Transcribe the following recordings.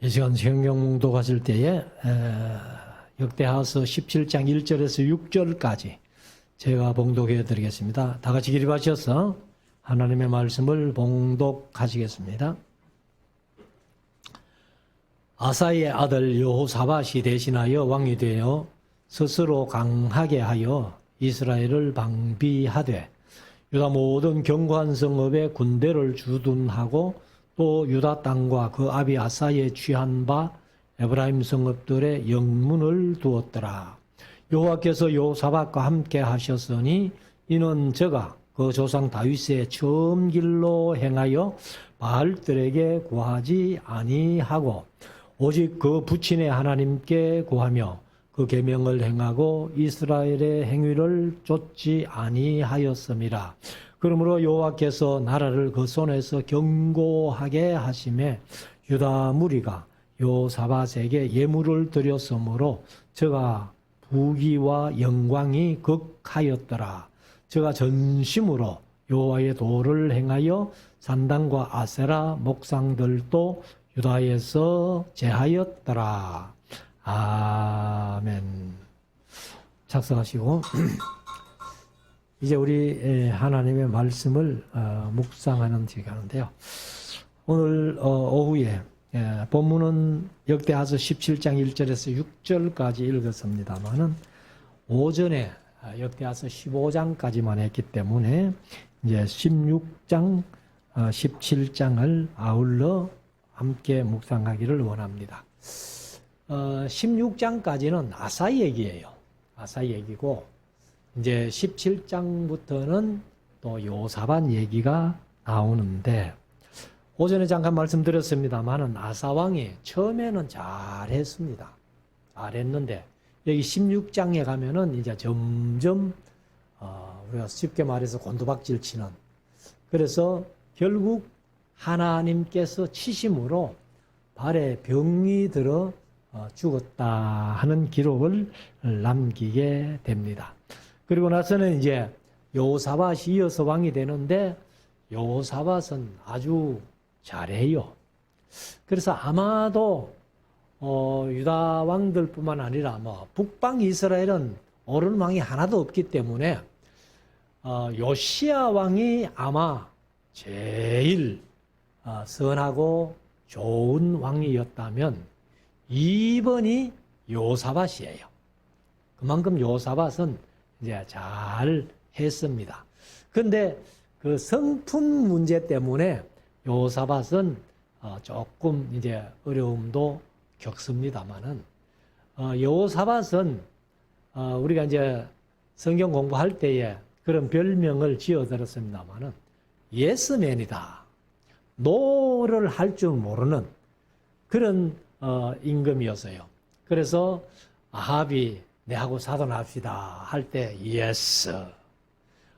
이 시간 성경 묵독하실 때에 역대하서 17장 1절에서 6절까지 제가 봉독해 드리겠습니다. 다 같이 기립하셔서 하나님의 말씀을 봉독하시겠습니다. 아사의 아들 여호사밧이 대신하여 왕이 되어 스스로 강하게 하여 이스라엘을 방비하되 유다 모든 견고한 성읍에 군대를 주둔하고 또 유다 땅과 그 아비 아사의 취한 바 에브라임 성읍들의 영문을 두었더라. 여호와께서 여호사밧과 함께 하셨으니 이는 저가 그 조상 다윗의 처음 길로 행하여 바알들에게 구하지 아니하고 오직 그 부친의 하나님께 구하며 그 계명을 행하고 이스라엘의 행위를 쫓지 아니하였음이라. 그러므로 여호와께서 나라를 그 손에서 견고하게 하심에 유다 무리가 여호사밧에게 예물을 드렸으므로 저가 부귀와 영광이 극하였더라. 저가 전심으로 여호와의 도를 행하여 산당과 아세라 목상들도 유다에서 제하였더라. 아멘. 작성하시고 이제 우리 하나님의 말씀을 묵상하는 시간인데요. 오늘 오후에 본문은 역대하서 17장 1절에서 6절까지 읽었습니다만은 오전에 역대하서 15장까지만 했기 때문에 이제 16장, 17장을 아울러 함께 묵상하기를 원합니다. 16장까지는 아사 얘기예요. 아사 얘기고 이제 17장부터는 또 여호사밧 얘기가 나오는데 오전에 잠깐 말씀드렸습니다만은 아사 왕이 처음에는 잘했습니다. 잘했는데 여기 16장에 가면은 이제 점점 우리가 쉽게 말해서 곤두박질 치는, 그래서 결국 하나님께서 치심으로 발에 병이 들어 죽었다 하는 기록을 남기게 됩니다. 그리고 나서는 이제 여호사밧이 이어서 왕이 되는데 여호사밧은 아주 잘해요. 그래서 아마도 유다 왕들뿐만 아니라 북방 이스라엘은 옳은 왕이 하나도 없기 때문에 요시야 왕이 아마 제일 선하고 좋은 왕이었다면 2번이 여호사밧이에요. 그만큼 여호사밧은 이제 잘 했습니다. 그런데 그 성품 문제 때문에 여호사밧은 조금 이제 어려움도 겪습니다만은 여호사밧은 우리가 이제 성경 공부할 때에 그런 별명을 지어들었습니다만은 예스맨이다. 노를 할 줄 모르는 그런 임금이었어요. 그래서 아합이 내하고 사돈합시다 할 때 예스.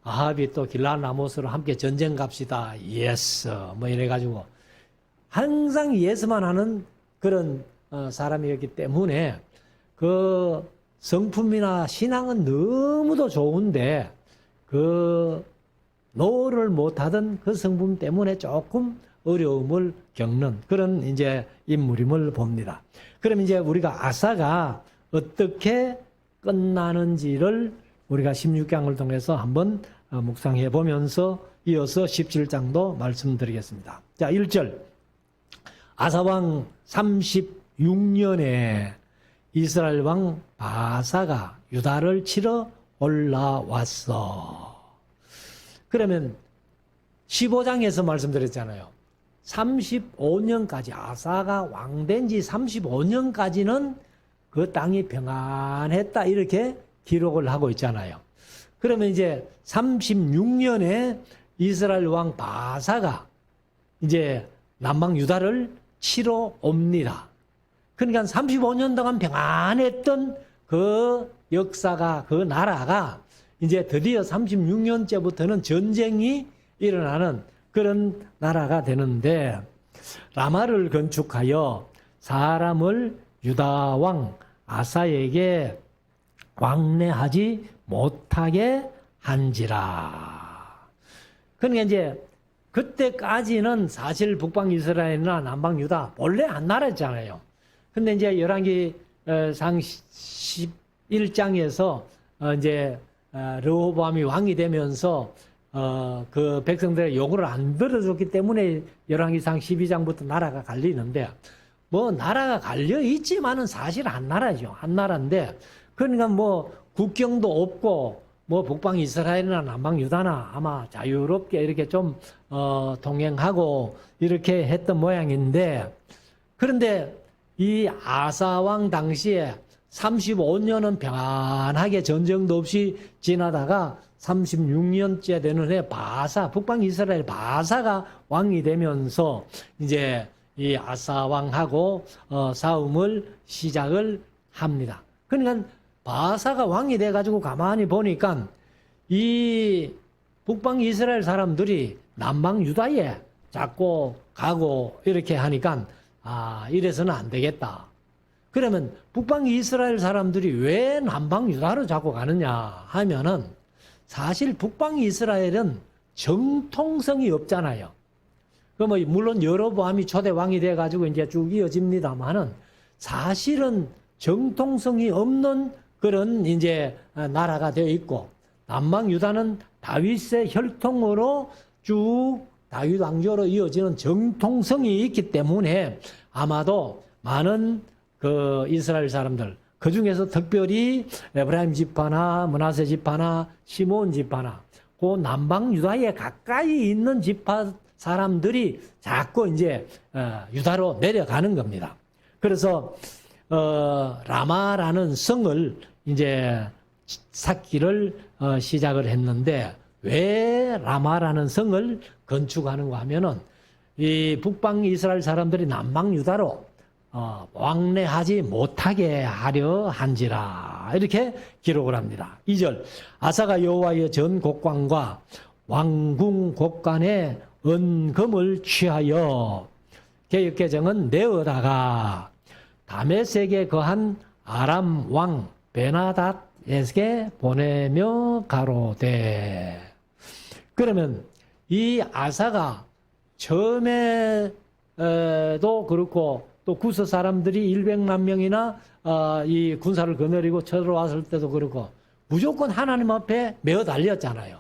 아합이 또 길라나못으로 함께 전쟁 갑시다. 예스. 이래가지고 항상 예스만 하는 그런 사람이었기 때문에 그 성품이나 신앙은 너무도 좋은데 그 노를 못하던 그 성품 때문에 조금 어려움을 겪는 그런 이제 인물임을 봅니다. 그럼 이제 우리가 아사가 어떻게 끝나는지를 우리가 16장을 통해서 한번 묵상해 보면서 이어서 17장도 말씀드리겠습니다. 자, 1절. 아사왕 36년에 이스라엘 왕 바사가 유다를 치러 올라왔어. 그러면 15장에서 말씀드렸잖아요. 35년까지 아사가 왕된 지 35년까지는 그 땅이 평안했다 이렇게 기록을 하고 있잖아요. 그러면 이제 36년에 이스라엘 왕 바사가 이제 남방 유다를 치러 옵니다. 그러니까 35년 동안 평안했던 그 역사가, 그 나라가 이제 드디어 36년째부터는 전쟁이 일어나는 그런 나라가 되는데 라마를 건축하여 사람을 유다 왕 아사에게 왕래하지 못하게 한지라. 그러니까 이제 그때까지는 사실 북방 이스라엘이나 남방 유다 원래 한 나라였잖아요. 근데 이제 열왕기 상 11장에서 이제 르호보암이 왕이 되면서 그 백성들의 요구를 안 들어줬기 때문에 열왕기상 12장부터 나라가 갈리는데, 뭐 나라가 갈려 있지만은 사실 한 나라죠. 한 나라인데, 그러니까 뭐 국경도 없고 뭐 북방 이스라엘이나 남방 유다나 아마 자유롭게 이렇게 좀 동행하고 이렇게 했던 모양인데, 그런데 이 아사왕 당시에 35년은 평안하게 전쟁도 없이 지나다가 36년째 되는 해 바사, 북방 이스라엘 바사가 왕이 되면서 이제 이 아사왕하고 싸움을 시작을 합니다. 그러니까 바사가 왕이 돼가지고 가만히 보니까 이 북방 이스라엘 사람들이 남방 유다에 자꾸 가고 이렇게 하니까 이래서는 안 되겠다. 그러면 북방 이스라엘 사람들이 왜 남방 유다로 자꾸 가느냐 하면은, 사실 북방 이스라엘은 정통성이 없잖아요. 뭐 물론 여로보암이 초대 왕이 돼 가지고 이제 쭉 이어집니다만은, 사실은 정통성이 없는 그런 이제 나라가 되어 있고, 남방 유다는 다윗의 혈통으로 쭉 다윗 왕조로 이어지는 정통성이 있기 때문에 아마도 많은 그 이스라엘 사람들, 그 중에서 특별히 에브라임 지파나 므낫세 지파나 시몬 지파나 그 남방 유다에 가까이 있는 지파 사람들이 자꾸 이제 유다로 내려가는 겁니다. 그래서 라마라는 성을 이제 쌓기를 시작을 했는데, 왜 라마라는 성을 건축하는가 하면은 이 북방 이스라엘 사람들이 남방 유다로 왕래하지 못하게 하려 한지라, 이렇게 기록을 합니다. 2절, 아사가 여호와의 전 곡관과 왕궁 곡관에 은금을 취하여, 개역개정은 내어다가 다메섹에 거한 아람 왕 베나닷에게 보내며 가로되. 그러면 이 아사가 처음에도 그렇고 또 구서 사람들이 100만 명이나 이 군사를 거느리고 쳐들어왔을 때도 그렇고 무조건 하나님 앞에 매어 달렸잖아요.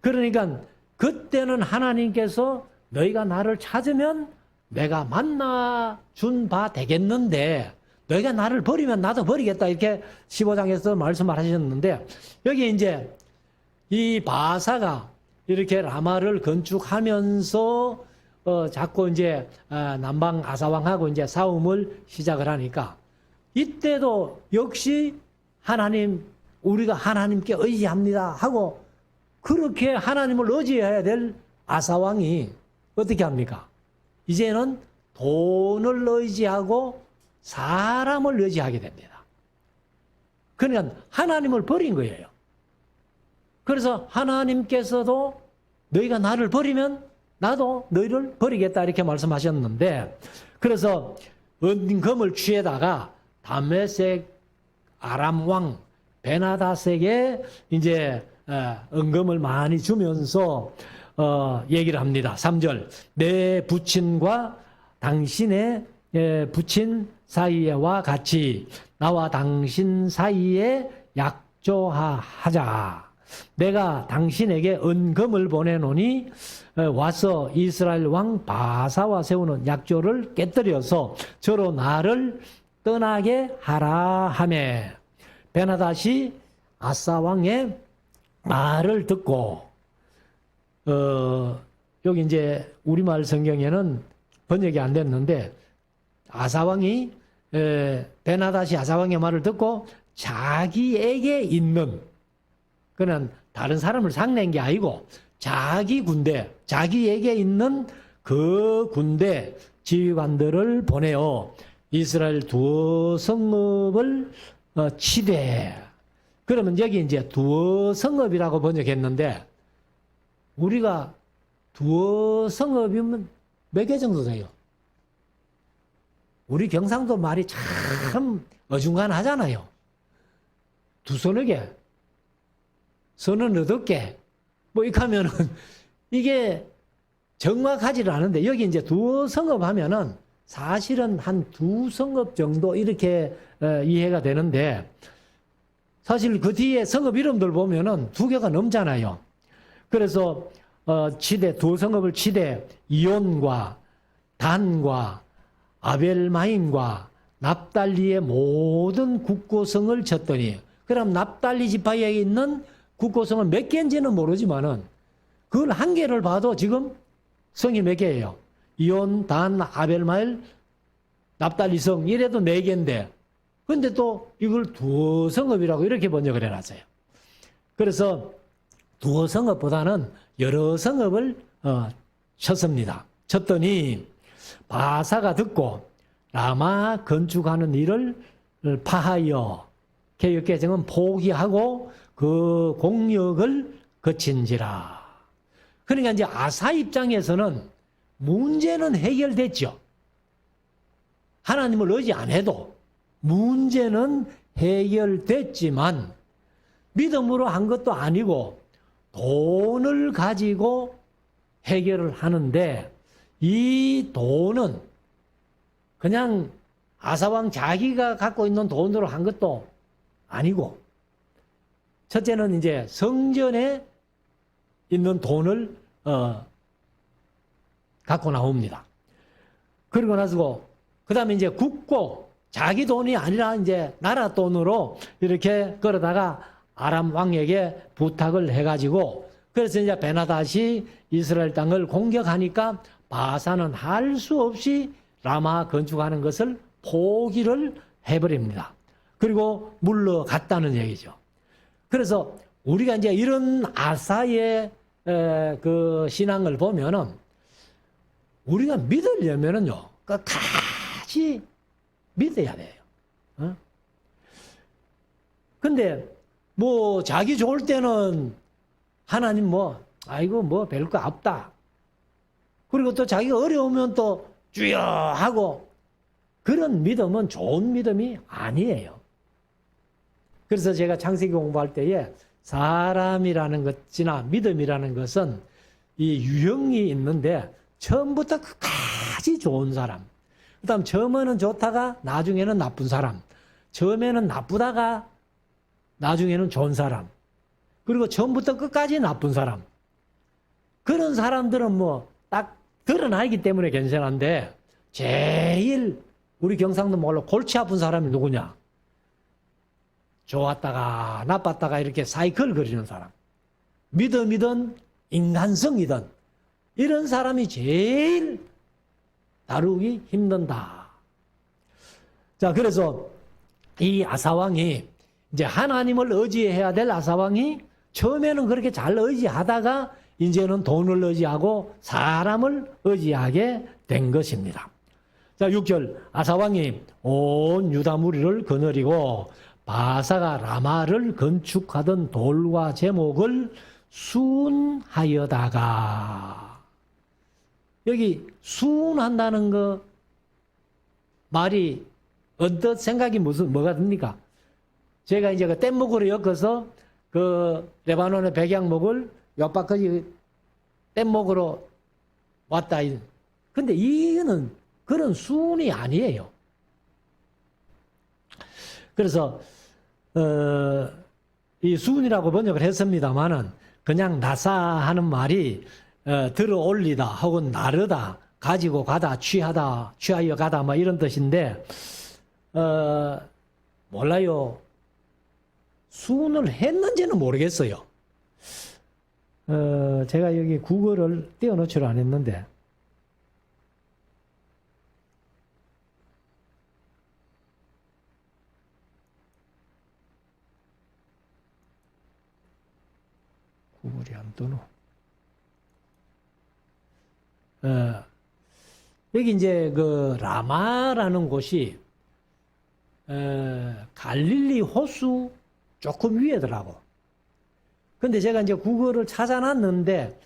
그러니까 그때는 하나님께서 너희가 나를 찾으면 내가 만나 준 바 되겠는데, 너희가 나를 버리면 나도 버리겠다, 이렇게 15장에서 말씀을 하셨는데, 여기 이제 이 바사가 이렇게 라마를 건축하면서 자꾸 이제 남방 아사왕하고 이제 싸움을 시작을 하니까, 이때도 역시 하나님, 우리가 하나님께 의지합니다 하고 그렇게 하나님을 의지해야 될 아사왕이 어떻게 합니까? 이제는 돈을 의지하고 사람을 의지하게 됩니다. 그러니까 하나님을 버린 거예요. 그래서 하나님께서도 너희가 나를 버리면 나도 너희를 버리겠다, 이렇게 말씀하셨는데, 그래서 은금을 취해다가 다메섹 아람 왕 베나닷에게 이제 은금을 많이 주면서 얘기를 합니다. 3절, 내 부친과 당신의 부친 사이에와 같이 나와 당신 사이에 약조하자. 내가 당신에게 은금을 보내노니 와서 이스라엘 왕 바사와 세우는 약조를 깨뜨려서 저로 나를 떠나게 하라 하매, 베나닷이 아사 왕의 말을 듣고, 여기 이제 우리말 성경에는 번역이 안 됐는데, 아사왕이 베나닷이 아사왕의 말을 듣고 자기에게 있는, 그는 다른 사람을 상내한 게 아니고 자기 군대, 자기에게 있는 그 군대 지휘관들을 보내어 이스라엘 두어 성읍을 치되. 그러면 여기 이제 두어 성읍이라고 번역했는데, 우리가 두어 성읍이면 몇 개 정도 돼요? 우리 경상도 말이 참 어중간하잖아요. 두서너 개, 서너 개, 뭐 이렇게 하면은 이게 정확하지는 않은데 여기 이제 두어 성읍 하면은 사실은 한 두 성읍 정도 이렇게 이해가 되는데 사실 그 뒤에 성읍 이름들 보면은 두 개가 넘잖아요. 그래서 치대 두 성읍을 치되 이온과 단과 아벨마임과 납달리의 모든 국고성을 쳤더니 그럼 납달리 지파에 있는 국고성은 몇 개인지는 모르지만은 그걸 한 개를 봐도 지금 성이 몇 개예요. 이온, 단, 아벨마일, 납달리 성 이래도 네 개인데 근데 또 이걸 두어 성읍이라고 이렇게 번역을 해놨어요. 그래서 두어 성읍보다는 여러 성읍을 쳤습니다. 쳤더니 바사가 듣고 라마 건축하는 일을 파하여 개역개정은 포기하고 그 공력을 거친지라. 그러니까 이제 아사 입장에서는 문제는 해결됐죠. 하나님을 의지 안 해도 문제는 해결됐지만 믿음으로 한 것도 아니고 돈을 가지고 해결을 하는데 이 돈은 그냥 아사왕 자기가 갖고 있는 돈으로 한 것도 아니고 첫째는 이제 성전에 있는 돈을 갖고 나옵니다. 그리고 나서 그 다음에 이제 국고 자기 돈이 아니라 이제 나라 돈으로 이렇게 끌어다가 아람 왕에게 부탁을 해가지고 그래서 이제 베나다시 이스라엘 땅을 공격하니까 바사는 할 수 없이 라마 건축하는 것을 포기를 해버립니다. 그리고 물러갔다는 얘기죠. 그래서 우리가 이제 이런 아사의 그 신앙을 보면은 우리가 믿으려면은요 끝까지 믿어야 돼요. 근데 뭐 자기 좋을 때는 하나님 아이고 별거 없다. 그리고 또 자기가 어려우면 또 주여 하고 그런 믿음은 좋은 믿음이 아니에요. 그래서 제가 창세기 공부할 때에 사람이라는 것이나 믿음이라는 것은 이 유형이 있는데 처음부터 끝까지 좋은 사람, 그 다음 처음에는 좋다가 나중에는 나쁜 사람, 처음에는 나쁘다가 나중에는 좋은 사람, 그리고 처음부터 끝까지 나쁜 사람. 그런 사람들은 딱 드러나기 때문에 괜찮은데 제일 우리 경상도 말로 골치 아픈 사람이 누구냐? 좋았다가 나빴다가 이렇게 사이클 거리는 사람. 믿음이든 인간성이든 이런 사람이 제일 다루기 힘든다. 자, 그래서 이 아사왕이 이제 하나님을 의지해야 될 아사왕이 처음에는 그렇게 잘 의지하다가 이제는 돈을 의지하고 사람을 의지하게 된 것입니다. 자, 6절 아사왕이 온 유다 무리를 거느리고 바사가 라마를 건축하던 돌과 제목을 순하여다가 여기 순한다는 거 말이 언뜻 생각이 뭐가 듭니까? 제가 이제 그 뗏목으로 엮어서 그 레바논의 백양목을 옆바까지 뗏목으로 왔다. 근데 이거는 그런 순이 아니에요. 그래서 이 순이라고 번역을 했습니다만은 그냥 나사하는 말이 들어 올리다 혹은 나르다, 가지고 가다, 취하여 가다 이런 뜻인데 몰라요. 순을 했는지는 모르겠어요. 제가 여기 국어를 띄워놓지를 않았는데 구글이 안 뜨노. 여기 이제 그 라마라는 곳이 갈릴리 호수 조금 위에더라고. 근데 제가 이제 국어를 찾아놨는데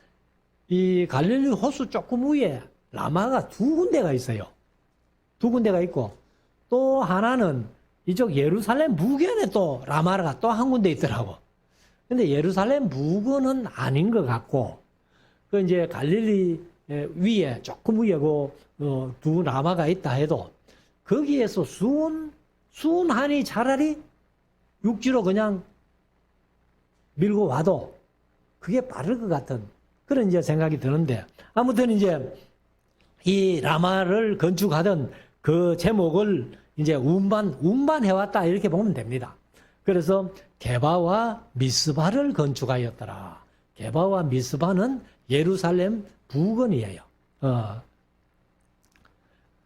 이 갈릴리 호수 조금 위에 라마가 두 군데가 있어요. 두 군데가 있고 또 하나는 이쪽 예루살렘 북면에 또 라마가 또 한 군데 있더라고. 근데 예루살렘 북은 아닌 것 같고 그 이제 갈릴리 위에 조금 위에 두 라마가 있다 해도 거기에서 순한이 차라리 육지로 그냥 밀고 와도 그게 빠를 것 같은 그런 이제 생각이 드는데, 아무튼 이제 이 라마를 건축하던 그 제목을 이제 운반해왔다 이렇게 보면 됩니다. 그래서 게바와 미스바를 건축하였더라. 게바와 미스바는 예루살렘 부근이에요.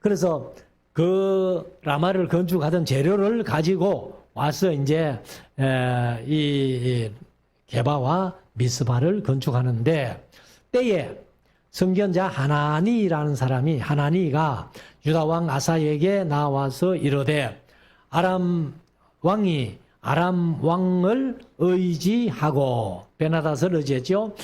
그래서 그 라마를 건축하던 재료를 가지고 와서 이제 이 게바와 미스바를 건축하는데, 때에 선견자 하나니라는 사람이, 하나니가 유다 왕 아사에게 나와서 이르되, 아람 왕이 아람 왕을 의지하고, 베나닷을 의지했죠.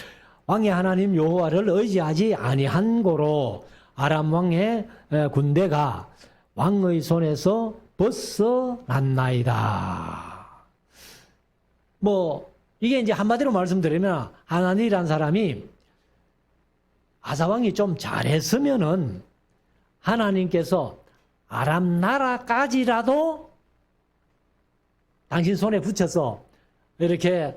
왕의 하나님 여호와를 의지하지 아니한 고로 아람 왕의 군대가 왕의 손에서 벗어났나이다. 이게 이제 한마디로 말씀드리면, 하나니라는 사람이 아사왕이 좀 잘했으면은 하나님께서 아람 나라까지라도 당신 손에 붙여서 이렇게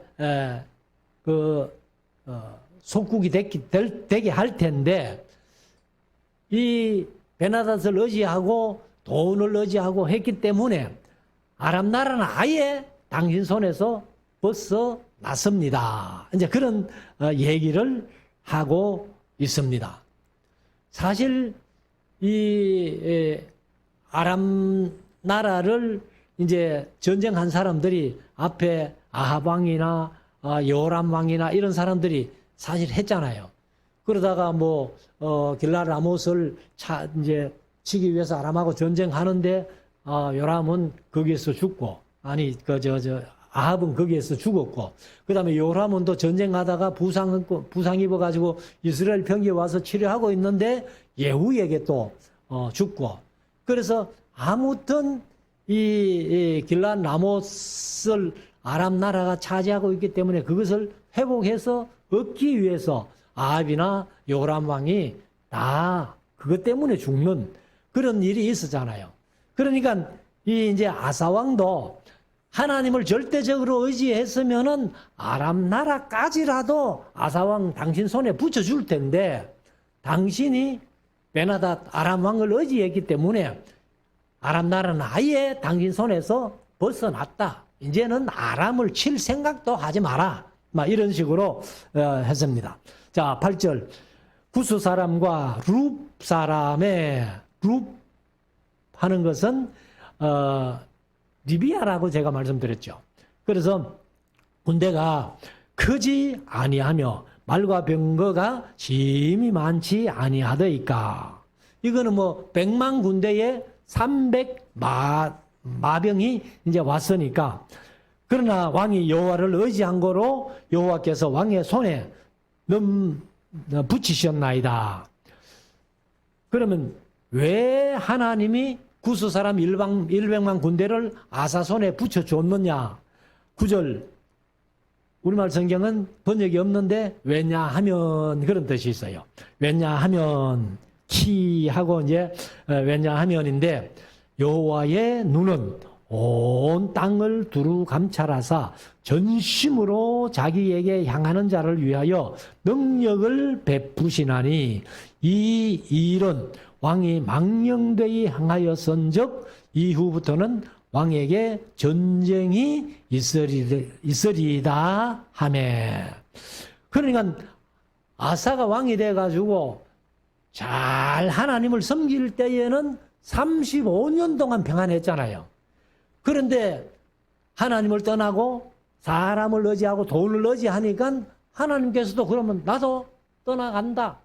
속국이 되게 할 텐데, 이 베나닷을 의지하고 돈을 의지하고 했기 때문에 아람 나라는 아예 당신 손에서 벗어났습니다. 이제 그런 얘기를 하고 있습니다. 사실 이 아람 나라를 이제 전쟁한 사람들이 앞에 아합 왕이나 여호람 왕이나 이런 사람들이 사실 했잖아요. 그러다가 길라 라못을 이제 치기 위해서 아람하고 전쟁하는데 요람은 거기에서 죽고, 아합은 거기에서 죽었고, 그 다음에 요람은 또 전쟁하다가 부상 입어가지고 이스라엘 병기에 와서 치료하고 있는데 예후에게 또 죽고, 그래서 아무튼 이 길라 라못을 아람 나라가 차지하고 있기 때문에 그것을 회복해서 얻기 위해서 아합이나 요람 왕이 다 그것 때문에 죽는 그런 일이 있었잖아요. 그러니까 이제 아사 왕도 하나님을 절대적으로 의지했으면은 아람 나라까지라도 아사 왕 당신 손에 붙여줄 텐데, 당신이 베나닷 아람 왕을 의지했기 때문에 아람 나라는 아예 당신 손에서 벗어났다. 이제는 아람을 칠 생각도 하지 마라. 이런 식으로 했습니다. 자, 8절. 구스 사람과 룹 사람의, 룹 하는 것은 리비아라고 제가 말씀드렸죠. 그래서 군대가 크지 아니하며 말과 병거가 심히 많지 아니하더이까. 이거는 100만 군대에 300마병이 이제 왔으니까. 그러나 왕이 여호와를 의지한 거로 여호와께서 왕의 손에 붙이셨나이다. 그러면 왜 하나님이 구스 사람 100만 군대를 아사 손에 붙여줬느냐? 9절 우리말 성경은 번역이 없는데 왜냐하면 그런 뜻이 있어요. 왜냐하면 키하고 이제 왜냐하면인데, 여호와의 눈은 온 땅을 두루 감찰하사 전심으로 자기에게 향하는 자를 위하여 능력을 베푸시나니, 이 일은 왕이 망령되이 행하였은즉 이후부터는 왕에게 전쟁이 있으리이다 하매. 그러니까 아사가 왕이 돼가지고 잘 하나님을 섬길 때에는 35년 동안 평안했잖아요. 그런데 하나님을 떠나고 사람을 의지하고 돈을 의지하니까 하나님께서도 그러면 나도 떠나간다.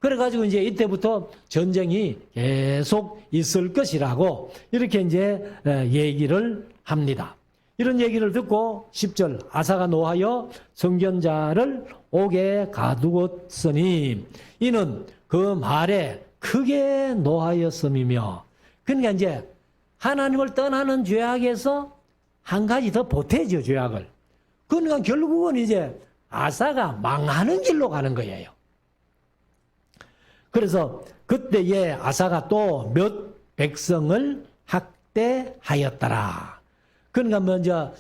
그래가지고 이제 이때부터 전쟁이 계속 있을 것이라고 이렇게 이제 얘기를 합니다. 이런 얘기를 듣고 10절 아사가 노하여 선견자를 옥에 가두었으니 이는 그 말에 크게 노하였음이며. 그러니까 이제 하나님을 떠나는 죄악에서 한 가지 더 보태죠, 죄악을. 그러니까 결국은 이제 아사가 망하는 길로 가는 거예요. 그래서 그때에 아사가 또 몇 백성을 학대하였더라. 그러니까 먼저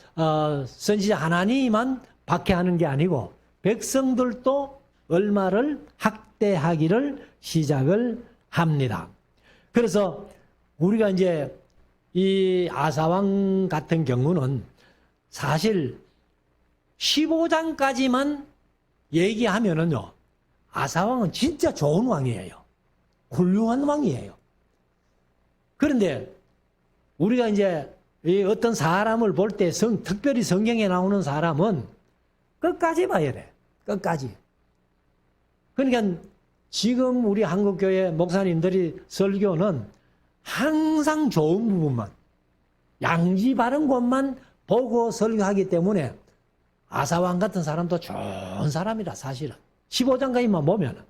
선지자 하나님만 박해하는 게 아니고 백성들도 얼마를 학대하기를 시작을 합니다. 그래서 우리가 이제 이 아사왕 같은 경우는 사실 15장까지만 얘기하면은요, 아사왕은 진짜 좋은 왕이에요. 훌륭한 왕이에요. 그런데 우리가 이제 이 어떤 사람을 볼 때 특별히 성경에 나오는 사람은 끝까지 봐야 돼. 끝까지. 그러니까 지금 우리 한국교회 목사님들이 설교는 항상 좋은 부분만, 양지 바른 곳만 보고 설교하기 때문에 아사왕 같은 사람도 좋은 사람이라 사실은. 15장까지만 보면.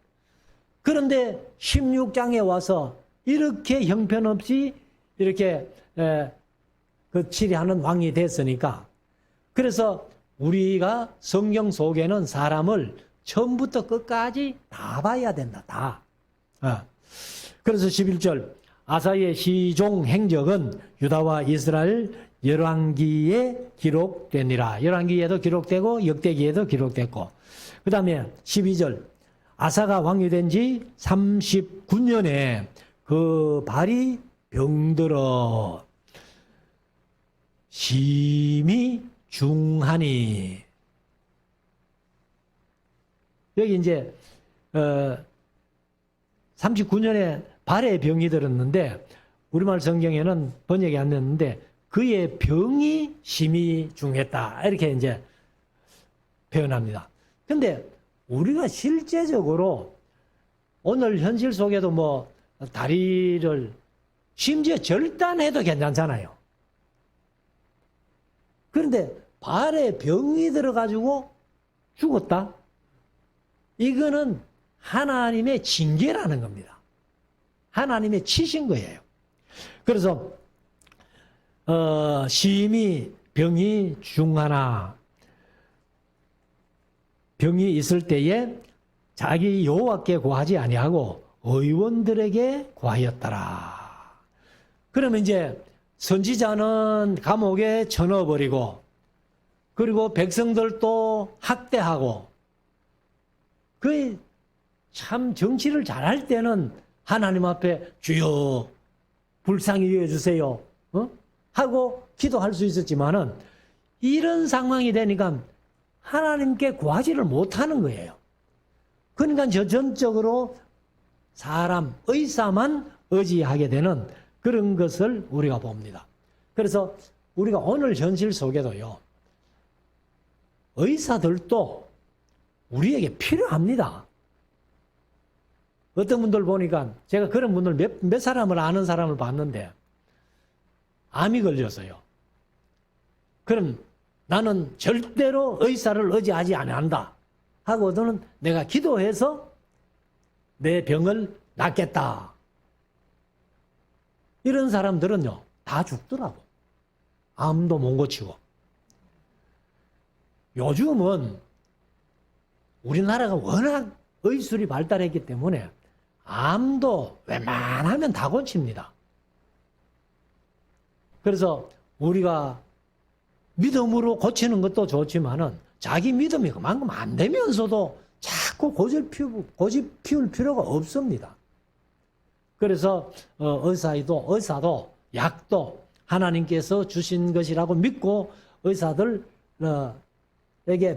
그런데 16장에 와서 이렇게 형편없이 이렇게 치리하는 왕이 됐으니까, 그래서 우리가 성경 속에는 사람을 처음부터 끝까지 다 봐야 된다. 다. 그래서 11절 아사의 시종 행적은 유다와 이스라엘 열왕기에 기록되니라. 열왕기에도 기록되고 역대기에도 기록됐고, 그 다음에 12절 아사가 왕이 된 지 39년에 그 발이 병들어 심히 중하니. 여기 이제 39년에 발에 병이 들었는데 우리말 성경에는 번역이 안 됐는데 그의 병이 심히 중했다, 이렇게 이제 표현합니다. 근데 우리가 실제적으로 오늘 현실 속에도 뭐 다리를 심지어 절단해도 괜찮잖아요. 그런데 발에 병이 들어가지고 죽었다? 이거는 하나님의 징계라는 겁니다. 하나님의 치신 거예요. 그래서 심히 병이 중하나, 병이 있을 때에 자기 여호와께 구하지 아니하고 의원들에게 구하였더라. 그러면 이제 선지자는 감옥에 쳐넣어버리고, 그리고 백성들도 학대하고, 그 참 정치를 잘할 때는 하나님 앞에 주여 불쌍히 여겨주세요 하고 기도할 수 있었지만은 이런 상황이 되니까 하나님께 구하지를 못하는 거예요. 그러니까 전적으로 사람, 의사만 의지하게 되는 그런 것을 우리가 봅니다. 그래서 우리가 오늘 현실 속에도요, 의사들도 우리에게 필요합니다. 어떤 분들 보니까 제가 그런 분들 몇 사람을 아는 사람을 봤는데 암이 걸렸어요. 그럼 나는 절대로 의사를 의지하지 않는다 하고는 내가 기도해서 내 병을 낫겠다. 이런 사람들은요, 다 죽더라고. 암도 못 고치고. 요즘은 우리나라가 워낙 의술이 발달했기 때문에 암도 웬만하면 다 고칩니다. 그래서 우리가 믿음으로 고치는 것도 좋지만은 자기 믿음이 그만큼 안 되면서도 자꾸 고집 피울 필요가 없습니다. 그래서 의사도 약도 하나님께서 주신 것이라고 믿고 의사들에게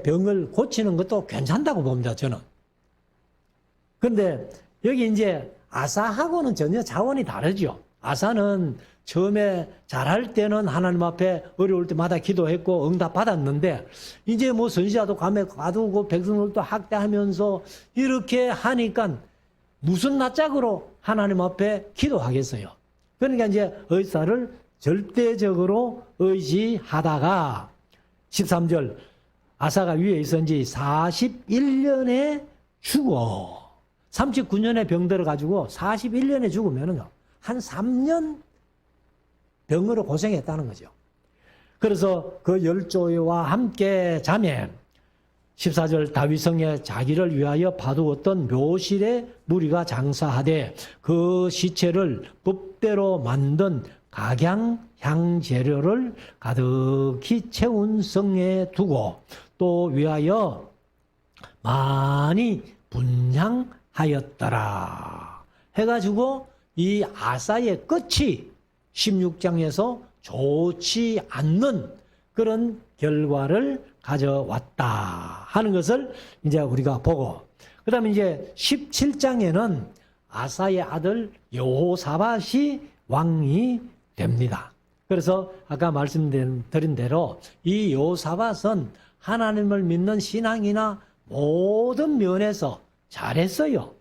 병을 고치는 것도 괜찮다고 봅니다, 저는. 그런데 여기 이제 아사하고는 전혀 차원이 다르죠. 아사는 처음에 잘할 때는 하나님 앞에 어려울 때마다 기도했고 응답 받았는데, 이제 뭐 선지자도 감에 가두고 백성들도 학대하면서 이렇게 하니까 무슨 낯짝으로 하나님 앞에 기도하겠어요. 그러니까 이제 의사를 절대적으로 의지하다가 13절 아사가 위에 있은 지 41년에 죽어. 39년에 병 들어가지고 41년에 죽으면은요, 한 3년 병으로 고생했다는 거죠. 그래서 그 열조와 함께 자매 14절 다윗성에 자기를 위하여 파두었던 묘실에 무리가 장사하되 그 시체를 법대로 만든 각양향 재료를 가득히 채운 성에 두고 또 위하여 많이 분향하였더라 해가지고 이 아사의 끝이 16장에서 좋지 않는 그런 결과를 가져왔다 하는 것을 이제 우리가 보고, 그 다음에 이제 17장에는 아사의 아들 여호사밧이 왕이 됩니다. 그래서 아까 말씀드린 대로 이 여호사밧은 하나님을 믿는 신앙이나 모든 면에서 잘했어요.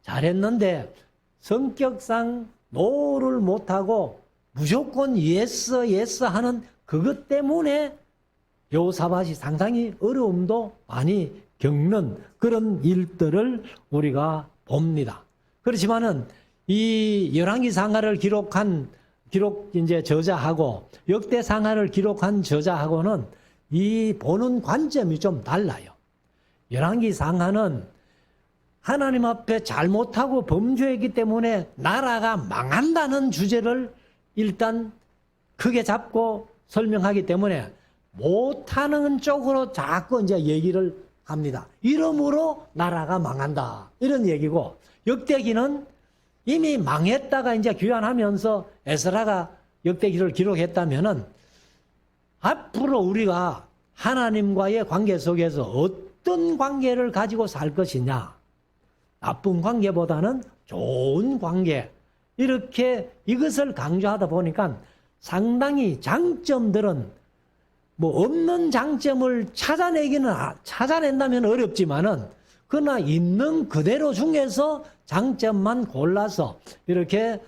잘했는데 성격상 노를 못하고 무조건 예스 하는 그것 때문에 여호사밧이 상당히 어려움도 많이 겪는 그런 일들을 우리가 봅니다. 그렇지만은 이 열왕기상하를 이제 저자하고 역대상하를 기록한 저자하고는 이 보는 관점이 좀 달라요. 열왕기상하는 하나님 앞에 잘못하고 범죄했기 때문에 나라가 망한다는 주제를 일단 크게 잡고 설명하기 때문에 못하는 쪽으로 자꾸 이제 얘기를 합니다. 이러므로 나라가 망한다. 이런 얘기고, 역대기는 이미 망했다가 이제 귀환하면서 에스라가 역대기를 기록했다면은 앞으로 우리가 하나님과의 관계 속에서 어떤 관계를 가지고 살 것이냐, 나쁜 관계보다는 좋은 관계, 이렇게 이것을 강조하다 보니까 상당히 장점들은 뭐 없는 장점을 찾아낸다면 어렵지만은 그러나 있는 그대로 중에서 장점만 골라서 이렇게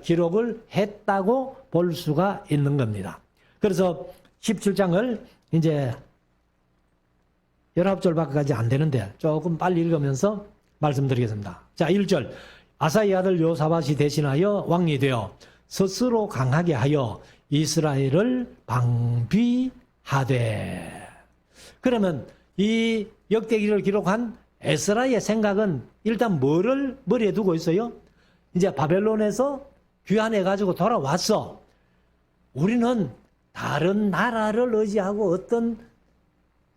기록을 했다고 볼 수가 있는 겁니다. 그래서 17장을 이제 19절밖에 안 되는데 조금 빨리 읽으면서 말씀드리겠습니다. 자, 1절. 아사의 아들 여호사밧이 대신하여 왕이 되어 스스로 강하게 하여 이스라엘을 방비하되. 그러면 이 역대기를 기록한 에스라의 생각은 일단 뭐를 머리에 두고 있어요? 이제 바벨론에서 귀환해가지고 돌아왔어. 우리는 다른 나라를 의지하고 어떤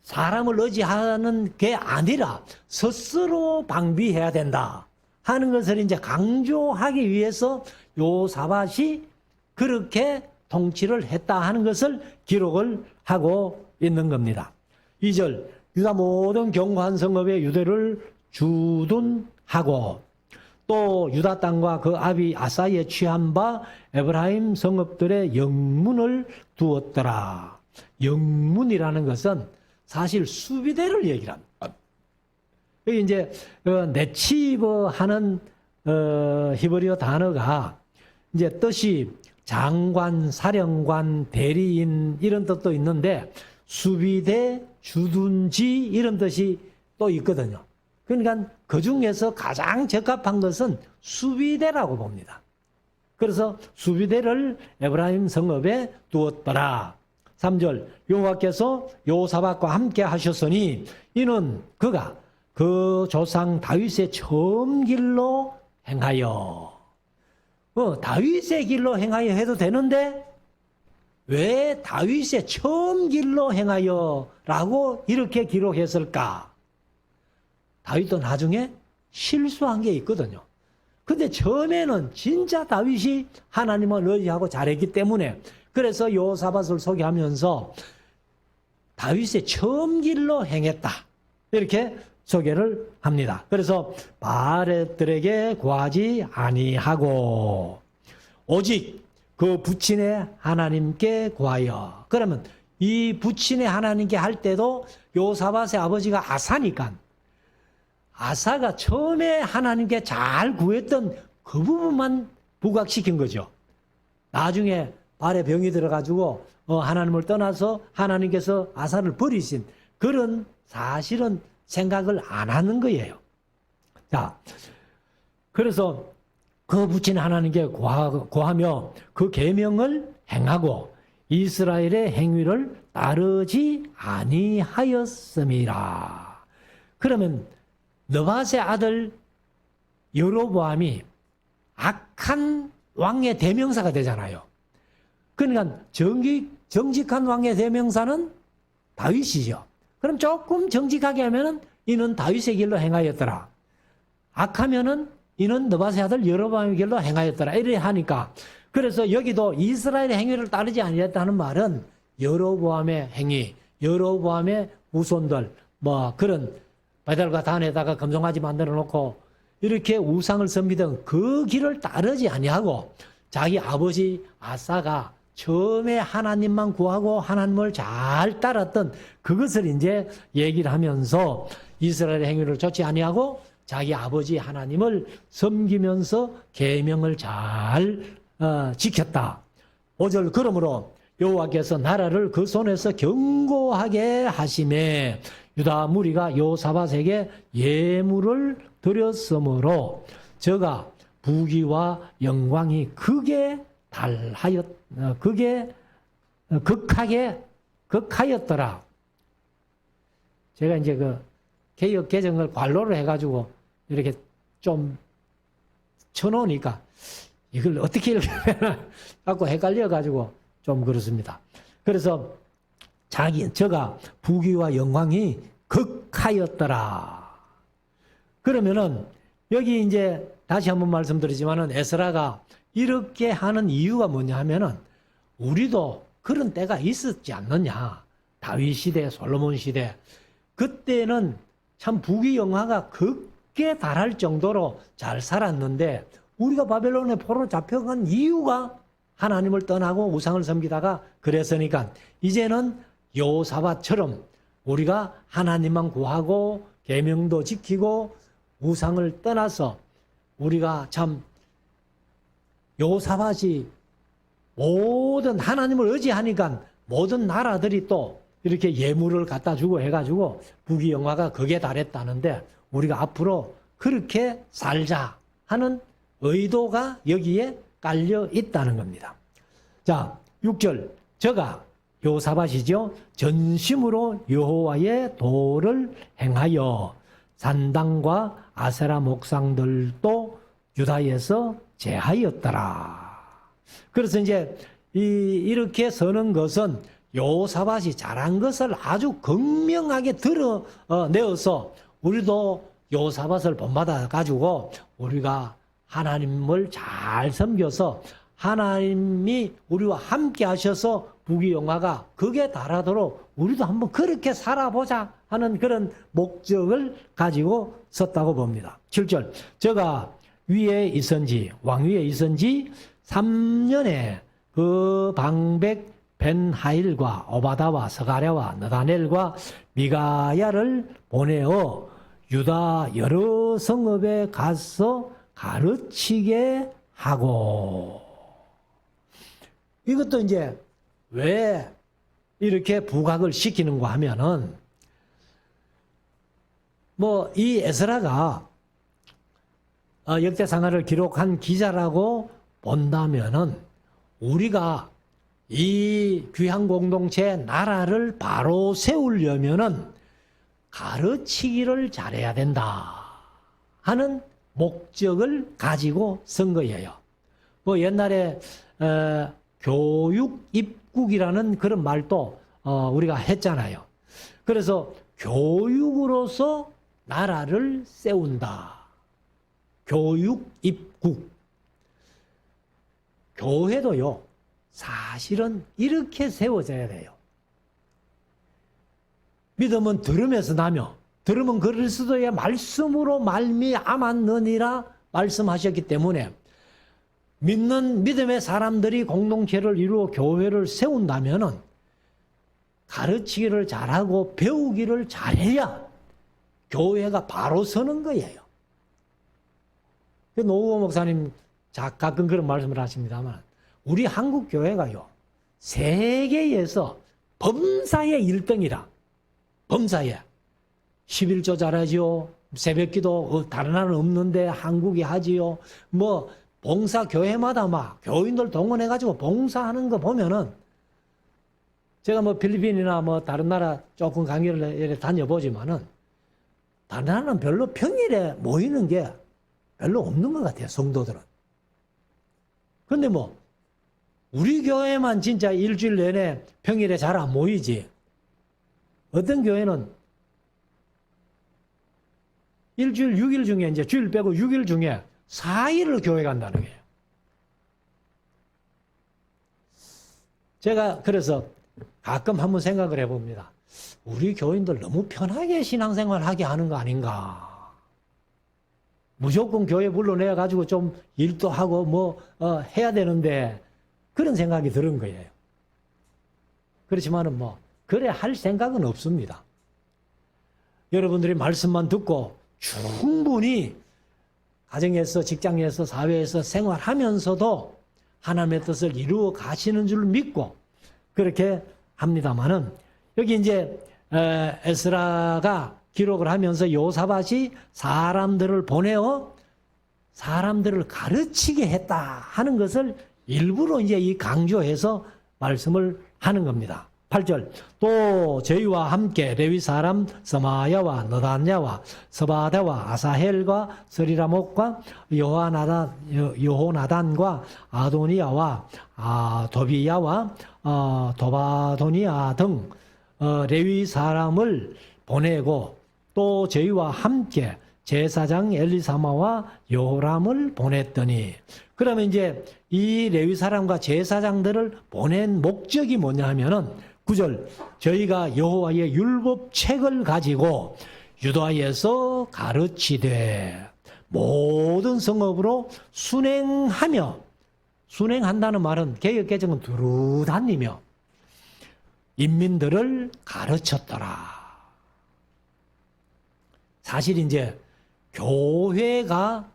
사람을 의지하는 게 아니라 스스로 방비해야 된다 하는 것을 이제 강조하기 위해서 여호사밧이 그렇게 통치를 했다 하는 것을 기록을 하고 있는 겁니다. 2절. 유다 모든 견고한 성읍에 유대를 주둔하고 또 유다 땅과 그 아비 아사의 취한 바 에브라임 성읍들의 영문을 두었더라. 영문이라는 것은 사실 수비대를 얘기를 합니다. 여기 이제 네치버 하는 히브리어 단어가 이제 뜻이 장관, 사령관, 대리인 이런 뜻도 있는데 수비대, 주둔지 이런 뜻이 또 있거든요. 그러니까 그 중에서 가장 적합한 것은 수비대라고 봅니다. 그래서 수비대를 에브라임 성읍에 두었더라. 3절. 여호와께서 여호사밧과 함께 하셨으니 이는 그가 그 조상 다윗의 처음 길로 행하여. 다윗의 길로 행하여 해도 되는데 왜 다윗의 처음 길로 행하여 라고 이렇게 기록했을까? 다윗도 나중에 실수한 게 있거든요. 근데 처음에는 진짜 다윗이 하나님을 의지하고 잘했기 때문에 그래서 여호사밧을 소개하면서 다윗의 처음 길로 행했다 이렇게 소개를 합니다. 그래서 바알들에게 구하지 아니하고 오직 그 부친의 하나님께 구하여. 그러면 이 부친의 하나님께 할 때도 여호사밧의 아버지가 아사니까 아사가 처음에 하나님께 잘 구했던 그 부분만 부각시킨 거죠. 나중에 발에 병이 들어가지고 하나님을 떠나서 하나님께서 아사를 버리신 그런 사실은 생각을 안 하는 거예요. 자, 그래서 그 부친 하나님께 구하며 그 계명을 행하고 이스라엘의 행위를 따르지 아니하였음이라. 그러면 느밧의 아들 여로보암이 악한 왕의 대명사가 되잖아요. 그러니까 정직한 왕의 대명사는 다윗이죠. 그럼 조금 정직하게 하면은 이는 다윗의 길로 행하였더라. 악하면은 이는 느밧의 아들 여로보암의 길로 행하였더라. 이래 하니까, 그래서 여기도 이스라엘의 행위를 따르지 아니했다는 말은 여로보암의 행위, 여로보암의 후손들, 뭐 그런 베델과 단에다가 금송아지 만들어 놓고 이렇게 우상을 섬기던 그 길을 따르지 아니하고, 자기 아버지 아사가 처음에 하나님만 구하고 하나님을 잘 따랐던 그것을 이제 얘기를 하면서 이스라엘의 행위를 좇지 아니하고 자기 아버지 하나님을 섬기면서 계명을 잘 지켰다. 5절, 그러므로 여호와께서 나라를 그 손에서 견고하게 하심에 유다 무리가 여호사밧에게 예물을 드렸으므로 저가 부귀와 영광이 극하였더라. 제가 이제 그 개역 개정을 관로를 해가지고 이렇게 좀 쳐놓으니까 이걸 어떻게 읽으면 자꾸 헷갈려가지고 좀 그렇습니다. 그래서 저가 부귀와 영광이 극하였더라. 그러면은 여기 이제 다시 한번 말씀드리지만은 에스라가 이렇게 하는 이유가 뭐냐 하면은 우리도 그런 때가 있었지 않느냐. 다윗 시대, 솔로몬 시대. 그때는 참 부귀영화가 극에 달할 정도로 잘 살았는데 우리가 바벨론의 포로로 잡혀간 이유가 하나님을 떠나고 우상을 섬기다가 그랬으니까 이제는 여호사밧처럼 우리가 하나님만 구하고 계명도 지키고 우상을 떠나서 우리가 참 여호사밧이 모든 하나님을 의지하니까 모든 나라들이 또 이렇게 예물을 갖다 주고 해가지고 부귀영화가 극에 달했다는데 우리가 앞으로 그렇게 살자 하는 의도가 여기에 깔려 있다는 겁니다. 자, 6절. 저가 여호사밧이죠. 전심으로 여호와의 도를 행하여 산당과 아세라 목상들도 유다에서 제하였더라. 그래서 이제 이렇게 서는 것은 여호사밧이 잘한 것을 아주 극명하게 드러내어서 우리도 여호사밧을 본받아 가지고 우리가 하나님을 잘 섬겨서 하나님이 우리와 함께 하셔서 부귀영화가 극에 달하도록 우리도 한번 그렇게 살아보자 하는 그런 목적을 가지고 섰다고 봅니다. 7절. 저가 위에 있은지 왕위에 있은지 3년에 그 방백 벤하일과 오바다와 스가랴와 느다넬과 미가야를 보내어 유다 여러 성읍에 가서 가르치게 하고. 이것도 이제 왜 이렇게 부각을 시키는가 하면은 뭐 이 에스라가 역대상하를 기록한 기자라고 본다면은 우리가 이 귀한 공동체 나라를 바로 세우려면은 가르치기를 잘해야 된다 하는 목적을 가지고 쓴 거예요. 뭐 옛날에 교육 입국이라는 그런 말도 우리가 했잖아요. 그래서 교육으로서 나라를 세운다. 교육 입국. 교회도요, 사실은 이렇게 세워져야 돼요. 믿음은 들음에서 나며 들음은 그리스도의 말씀으로 말미암았느니라 말씀하셨기 때문에 믿는 믿음의 사람들이 공동체를 이루어 교회를 세운다면은 가르치기를 잘하고 배우기를 잘해야 교회가 바로 서는 거예요. 노우호 목사님 가끔 그런 말씀을 하십니다만 우리 한국 교회가요 세계에서 범사의 1등이라. 범사에 11조 잘하지요. 새벽기도 다른 나라는 없는데 한국이 하지요. 뭐 봉사 교회마다 막 교인들 동원해가지고 봉사하는 거 보면은 제가 뭐 필리핀이나 뭐 다른 나라 조금 강의를 다녀보지만은 다른 나라는 별로 평일에 모이는 게 별로 없는 것 같아요, 성도들은. 근데 뭐 우리 교회만 진짜 일주일 내내 평일에 잘 안 모이지. 어떤 교회는 일주일 6일 중에 이제 주일 빼고 6일 중에 4일을 교회 간다는 거예요. 제가 그래서 가끔 한번 생각을 해봅니다. 우리 교인들 너무 편하게 신앙생활 하게 하는 거 아닌가. 무조건 교회 불러내가지고 좀 일도 하고 뭐 해야 되는데 그런 생각이 드는 거예요. 그렇지만은 뭐 그래 할 생각은 없습니다. 여러분들이 말씀만 듣고 충분히 가정에서 직장에서 사회에서 생활하면서도 하나님의 뜻을 이루어 가시는 줄 믿고 그렇게 합니다만은 여기 이제 에스라가 기록을 하면서 요사밧이 사람들을 보내어 사람들을 가르치게 했다 하는 것을 일부러 이제 이 강조해서 말씀을 하는 겁니다. 8절 또 저희와 함께 레위 사람 스마야와 너단야와 스바다와 아사헬과 스리라목과 여호나단과 아도니아와 도비야와 도바도니아 등 레위 사람을 보내고 또 저희와 함께 제사장 엘리사마와 요람을 보냈더니 그러면 이제 이 레위 사람과 제사장들을 보낸 목적이 뭐냐 하면은 9절 저희가 여호와의 율법책을 가지고 유다에서 가르치되 모든 성읍으로 순행하며 순행한다는 말은 개역개정은 두루 다니며 인민들을 가르쳤더라. 사실 이제 교회가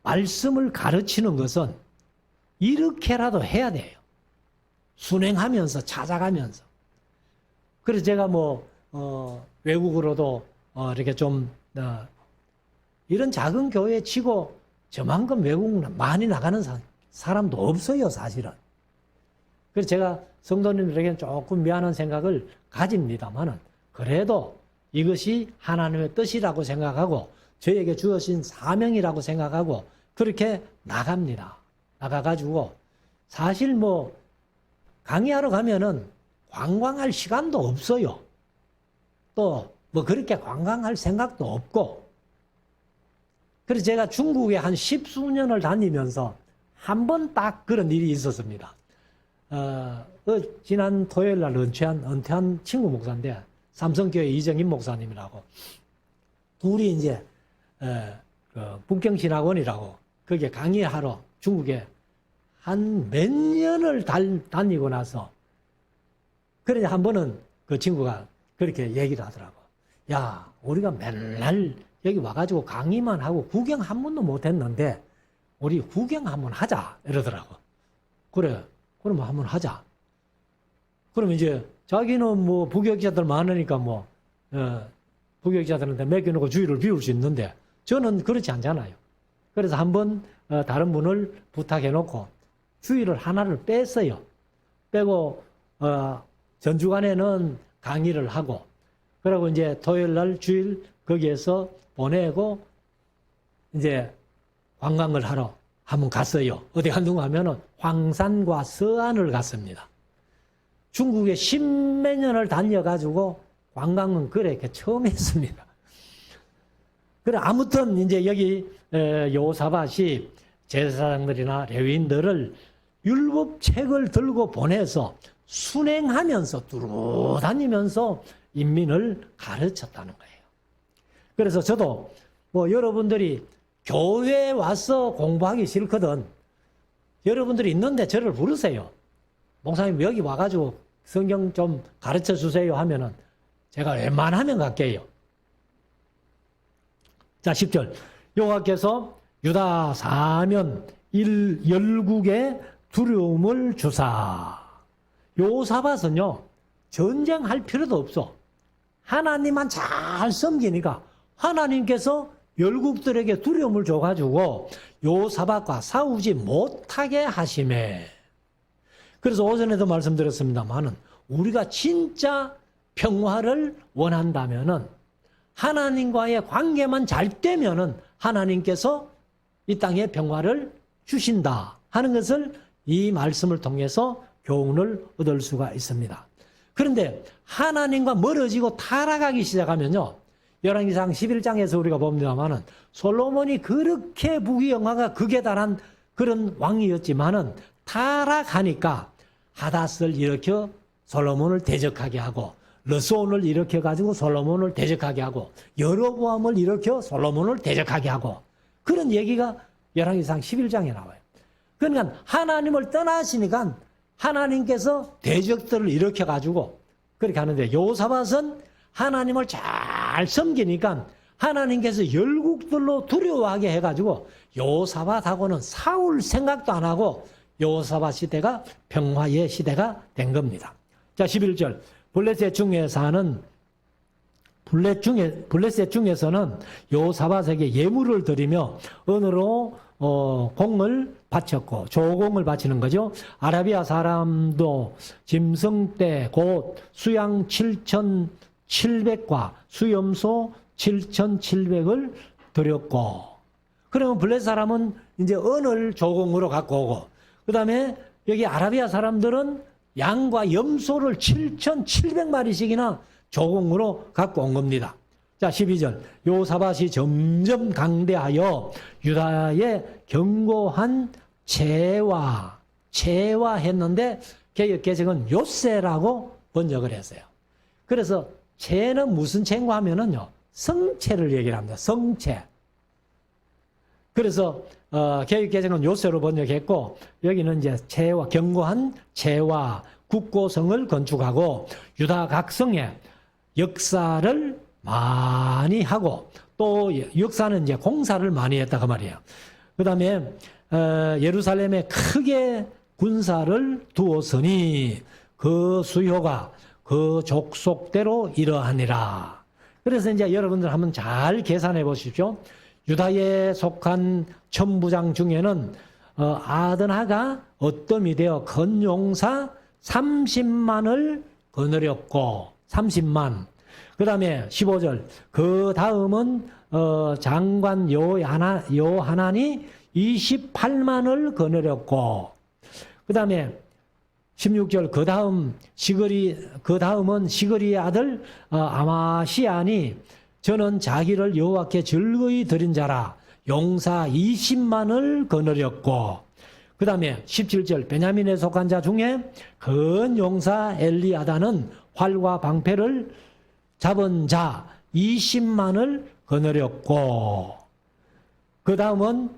말씀을 가르치는 것은 이렇게라도 해야 돼요. 순행하면서 찾아가면서. 그래서 제가 뭐 외국으로도 이렇게 좀 이런 작은 교회 치고 저만큼 외국 많이 나가는 사람도 없어요, 사실은. 그래서 제가 성도님들에게는 조금 미안한 생각을 가집니다만은 그래도 이것이 하나님의 뜻이라고 생각하고 저에게 주어진 사명이라고 생각하고 그렇게 나갑니다. 나가가지고 사실 뭐 강의하러 가면은 관광할 시간도 없어요. 또 뭐 그렇게 관광할 생각도 없고. 그래서 제가 중국에 한 10수년을 다니면서 한 번 딱 그런 일이 있었습니다. 지난 토요일 날 은퇴한 친구 목사인데 삼성교회 이정인 목사님이라고 둘이 이제 북경신학원이라고 거기에 강의하러 중국에 한 몇 년을 다니고 나서 그래 한 번은 그 친구가 그렇게 얘기를 하더라고. 야, 우리가 맨날 여기 와가지고 강의만 하고 구경 한 번도 못 했는데 우리 구경 한번 하자 이러더라고. 그래, 그러면 한번 하자. 그러면 이제 자기는 뭐 부교육자들 많으니까 뭐 부교육자들한테 맡겨놓고 주의를 비울 수 있는데 저는 그렇지 않잖아요. 그래서 한번 다른 분을 부탁해놓고 주의를 하나를 뺐어요. 빼고 전주간에는 강의를 하고 그리고 이제 토요일 날 주일 거기에서 보내고 이제 관광을 하러 한번 갔어요. 어디 갔는가 하면은 황산과 서안을 갔습니다. 중국에 십몇 년을 다녀가지고 관광은 그렇게 처음 했습니다. 그래, 아무튼 이제 여기 여호사밧이 제사장들이나 레위인들을 율법책을 들고 보내서 순행하면서 두루 다니면서 인민을 가르쳤다는 거예요. 그래서 저도 뭐 여러분들이 교회에 와서 공부하기 싫거든. 여러분들이 있는데 저를 부르세요. 목사님 여기 와가지고 성경 좀 가르쳐 주세요 하면은 제가 웬만하면 갈게요. 자, 10절. 여호와께서 유다 사면 열국에 두려움을 주사. 여호사밧은요, 전쟁할 필요도 없어. 하나님만 잘 섬기니까 하나님께서 열국들에게 두려움을 줘가지고 여호사밧과 싸우지 못하게 하시매. 그래서 오전에도 말씀드렸습니다만은 우리가 진짜 평화를 원한다면은 하나님과의 관계만 잘 되면은 하나님께서 이 땅에 평화를 주신다 하는 것을 이 말씀을 통해서 교훈을 얻을 수가 있습니다. 그런데 하나님과 멀어지고 타락하기 시작하면요. 열왕기상 11장에서 우리가 봅니다만은 솔로몬이 그렇게 부귀영화가 극에 달한 그런 왕이었지만은 타락하니까 하닷을 일으켜 솔로몬을 대적하게 하고 르손을 일으켜 가지고 솔로몬을 대적하게 하고 여로보암을 일으켜 솔로몬을 대적하게 하고 그런 얘기가 열왕기상 11장에 나와요. 그러니까 하나님을 떠나시니까 하나님께서 대적들을 일으켜 가지고 그렇게 하는데 여호사밧은 하나님을 잘 섬기니까 하나님께서 열국들로 두려워하게 해가지고 여호사밧하고는 싸울 생각도 안 하고 여호사밧 시대가 평화의 시대가 된 겁니다. 자, 11절. 블레셋 중에서는 여호사밧에게 예물을 드리며 은으로 공을 바쳤고 조공을 바치는 거죠. 아라비아 사람도 짐승떼 곧 수양 7,700과 수염소 7,700을 드렸고 그러면 블레셋 사람은 이제 은을 조공으로 갖고 오고 그 다음에 여기 아라비아 사람들은 양과 염소를 7,700마리씩이나 조공으로 갖고 온 겁니다. 자, 12절. 여호사밧이 점점 강대하여 유다의 견고한 제와했는데 개역개정은 요새라고 번역을 했어요. 그래서 채는 무슨 채인가 하면은요, 성채를 얘기를 합니다. 성채. 그래서 개역개정은 요새로 번역했고 여기는 이제 채와 견고한 채와 국고성을 건축하고 유다 각성에 역사를 많이 하고 또 역사는 이제 공사를 많이 했다 그 말이에요. 그 다음에 예루살렘에 크게 군사를 두었으니 그 수요가 그 족속대로 이러하니라. 그래서 이제 여러분들 한번 잘 계산해 보십시오. 유다에 속한 천부장 중에는 아드나가 어뜸이 되어 건용사 30만을 거느렸고 30만. 그 다음에 15절. 그 다음은 장관 요하난이 28만을 거느렸고 그 다음에 16절. 그 다음은 시그리의 아들 아마시안이 저는 자기를 여호와께 즐거이 드린 자라 용사 20만을 거느렸고 그 다음에 17절. 베냐민에 속한 자 중에 근 용사 엘리아다는 활과 방패를 잡은 자 20만을 거느렸고 그 다음은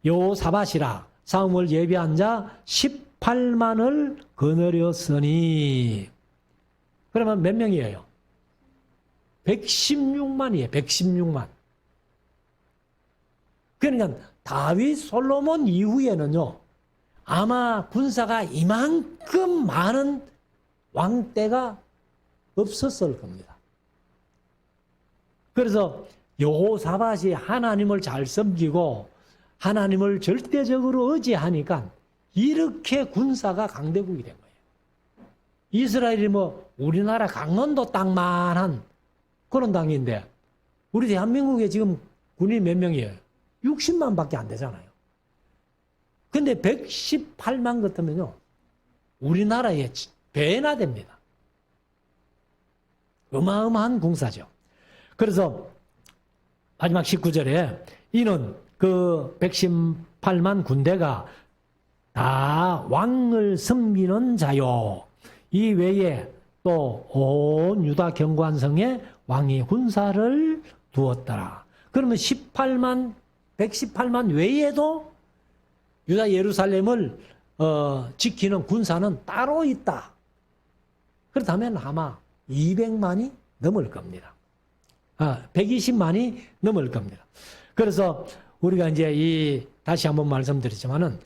여호사밧이라 싸움을 예비한 자 18만을 거느렸으니 그러면 몇 명이에요? 116만이에요. 116만. 그러니까 다윗 솔로몬 이후에는요. 아마 군사가 이만큼 많은 왕 때가 없었을 겁니다. 그래서 여호사밧이 하나님을 잘 섬기고 하나님을 절대적으로 의지하니까 이렇게 군사가 강대국이 된 거예요. 이스라엘이 뭐 우리나라 강원도 땅만한 그런 땅인데 우리 대한민국에 지금 군이 몇 명이에요? 60만 밖에 안 되잖아요. 근데 118만 같으면요. 우리나라에 배나 됩니다. 어마어마한 군사죠. 그래서 마지막 19절에 이는 그 118만 군대가 다 왕을 섬기는 자요. 이 외에 또 온 유다 경관성에 왕이 군사를 두었더라. 그러면 118만 외에도 유다 예루살렘을 지키는 군사는 따로 있다. 그렇다면 아마 200만이 넘을 겁니다. 120만이 넘을 겁니다. 그래서 우리가 이제 다시 한번 말씀드리지만은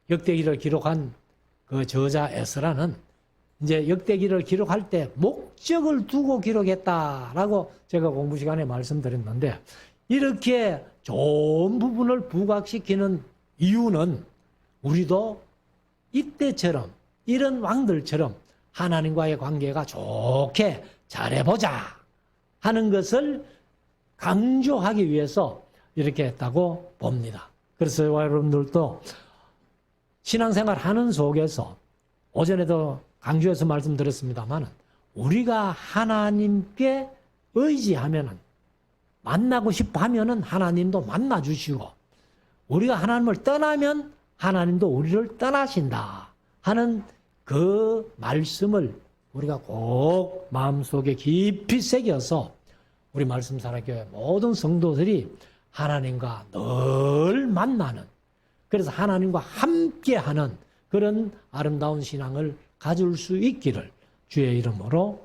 역대기를 기록한 그 저자 에스라는 이제 역대기를 기록할 때 목적을 두고 기록했다라고 제가 공부 시간에 말씀드렸는데 이렇게 좋은 부분을 부각시키는 이유는 우리도 이때처럼 이런 왕들처럼 하나님과의 관계가 좋게 잘해보자 하는 것을 강조하기 위해서 이렇게 했다고 봅니다. 그래서 여러분들도 신앙생활 하는 속에서 오전에도 강조해서 말씀드렸습니다만 우리가 하나님께 의지하면은 만나고 싶어 하면은 하나님도 만나주시고 우리가 하나님을 떠나면 하나님도 우리를 떠나신다 하는 그 말씀을 우리가 꼭 마음속에 깊이 새겨서 우리 말씀사랑교회 모든 성도들이 하나님과 늘 만나는 그래서 하나님과 함께하는 그런 아름다운 신앙을 가질 수 있기를 주의 이름으로